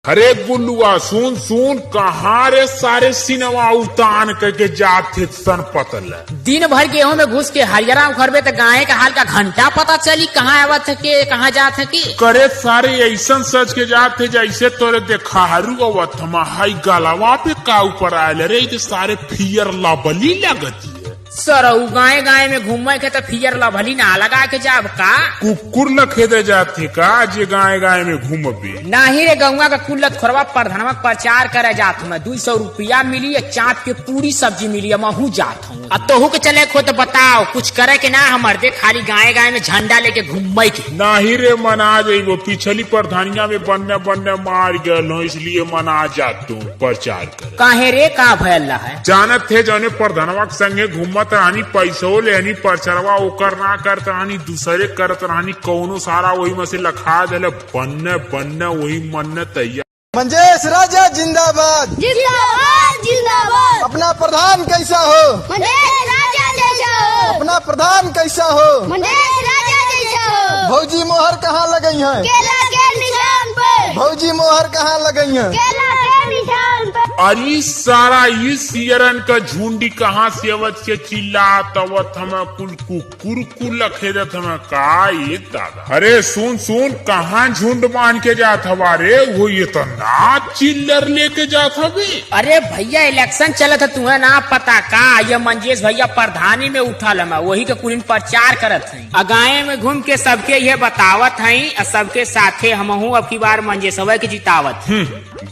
अरे गुल्लुआ सुन सुन कहाँ रे सारे सिनेमा उतान करके जाते सन पतल दिन भर गेहूं में घुस के हरियरा उखड़बे तो गाय का हाल का घंटा पता चली कहाँ आवत के कहाँ जात है की करे सारे ऐसा सच के जाते जैसे तोरे देखा हरू अवत हाई गलावा पे का ऊपर आयल रे तो सारे फियर लाबली लगती सर गाय गाय में घूमे के तो फियर लभली ना लगा के जाब का कुकुर लखेदे जाते का जे गाय गाय में घूमबे नाही रे गौवा का कुल्लत खोरवा प्रधानवा प्रचार करे जात हूँ 200 रुपया मिली एक चाप के पूरी सब्जी मिली महू जात हूँ अब तोहू के चले खो तो बताओ कुछ करे के ना हमर दे खाली गाय गाय में झंडा लेके घूमे के नाही रे मना जाइबो पिछली प्रधानिया में बनने बनने मार गल हो इसलिए मना जात हूँ प्रचार कर काहे रे का भयल है जानत थे जौने प्रधानवा के संगे घूमत रहनी पैसो लेनी प्रचारवा ओकर ना करत रहनी दूसरे करत रहनी कौनो सारा वही में से लखा देले बनने बनने वही मन तैयार मंजेश राजा जिंदाबाद जिंदाबाद जिंदाबाद। अपना प्रधान कैसा हो मंजेश राजा जैसा हो। अपना प्रधान कैसा हो मंजेश राजा जैसा हो। भौजी मोहर कहाँ लगई है केला के निशान पर। भौजी मोहर कहाँ लगई है केला के निशान पर। अरे सारा इस सियरन का झुंडी कहाँ से अवत के चिल्लात अवत हमें कुल कुकुर कुल लखेदत हमें का ये दादा अरे सुन सुन कहाँ झुंड मान के जात हवा रे वो ये तो ना चिल्लर लेके जात हवे अरे भैया इलेक्शन चलत है तुम्हें ना पता का ये मंजेश भैया प्रधानी में उठल है वही के कुल प्रचार करत है गाय में घूम के सबके ये बतावत है सबके साथे हमहू अब की बार मंजेश के जितावत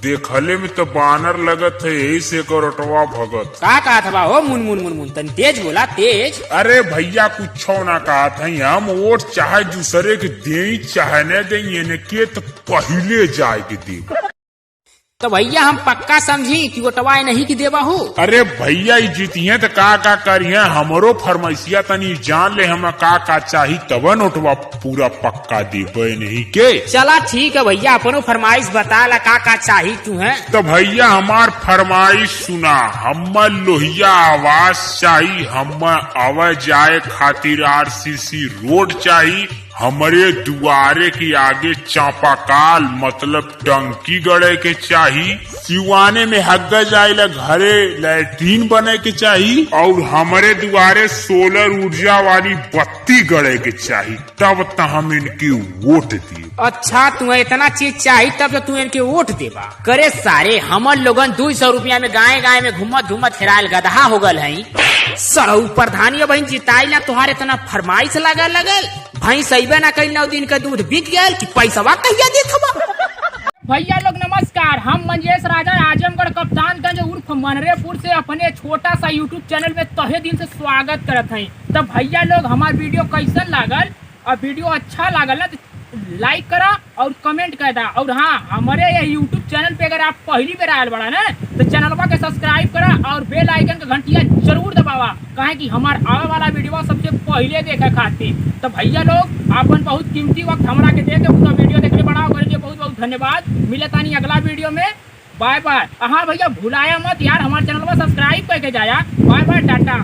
देखले में तो बानर लगत है यही से करोटवा भगत का कहा था हो मुन मुन मुन मुन तन तेज बोला तेज अरे भैया कुछ ना कहा था हम वोट चाहे दूसरे के दे चाहे न दे के तो पहले जाए के दे तो भैया हम पक्का समझी कि वोटवा नहीं की देवा हो अरे भैया जीतिए तो का करिए हमरो फरमाइशिया तनी जान ले हम का चाही तब नोटवा पूरा पक्का देवे नहीं के चला ठीक है भैया अपनो फरमाइश बता ला का चाही तू है तो भैया हमार फरमाइश सुना हम लोहिया आवास चाही हम आवे जाए खातिर RCC रोड चाही हमारे दुआरे के आगे चापाकाल मतलब टंकी गड़े के चाही सिवाने में हग्गा जाए घरे लैट्रीन बने के चाही और हमारे दुआरे सोलर ऊर्जा वाली बत्ती गड़े के चाही तब तो हम इनकी वोट दिए अच्छा तुम्हें इतना चीज चाहिए तब तो तू इनके वोट देवा करे सारे हमर लोगन 200 रुपया में गाय गाय में घूमत घूमत हेरायल गधा हो गल है सरऊ प्रधानी बहन जिताई ना तुहार इतना फरमाइश लगल भाई सही ना कल 9 दिन का दूध बिक गया कि पैसा कहिया देत भैया लोग नमस्कार हम मंजेश राजा आजमगढ़ कप्तानगंज उर्फ मनरेपुर से अपने छोटा सा यूट्यूब चैनल में तहे दिल से स्वागत करत हैं। तो भैया लोग हमार वीडियो कैसन लागल और वीडियो अच्छा लागल ना तो लाइक करा और कमेंट कर दा और हाँ हमारे ये यूट्यूब चैनल पे अगर आप पहली बार आयल बड़ा ना तो चैनलवा के सब्सक्राइब करा और बेल आइकन का घंटिया जरूर दबावा कहे कि हमार आने वाला वीडियो सबसे पहले देखे खातिर। तो भैया लोग आपन बहुत कीमती वक्त हमरा के दे के पूरा वीडियो देखने बड़ा करके बहुत बहुत धन्यवाद। मिले तानी अगला वीडियो में बाय बाय। हाँ भैया भुलाया मत यार हमारे चैनल में सब्सक्राइब करके जाया। Bye bye Tata.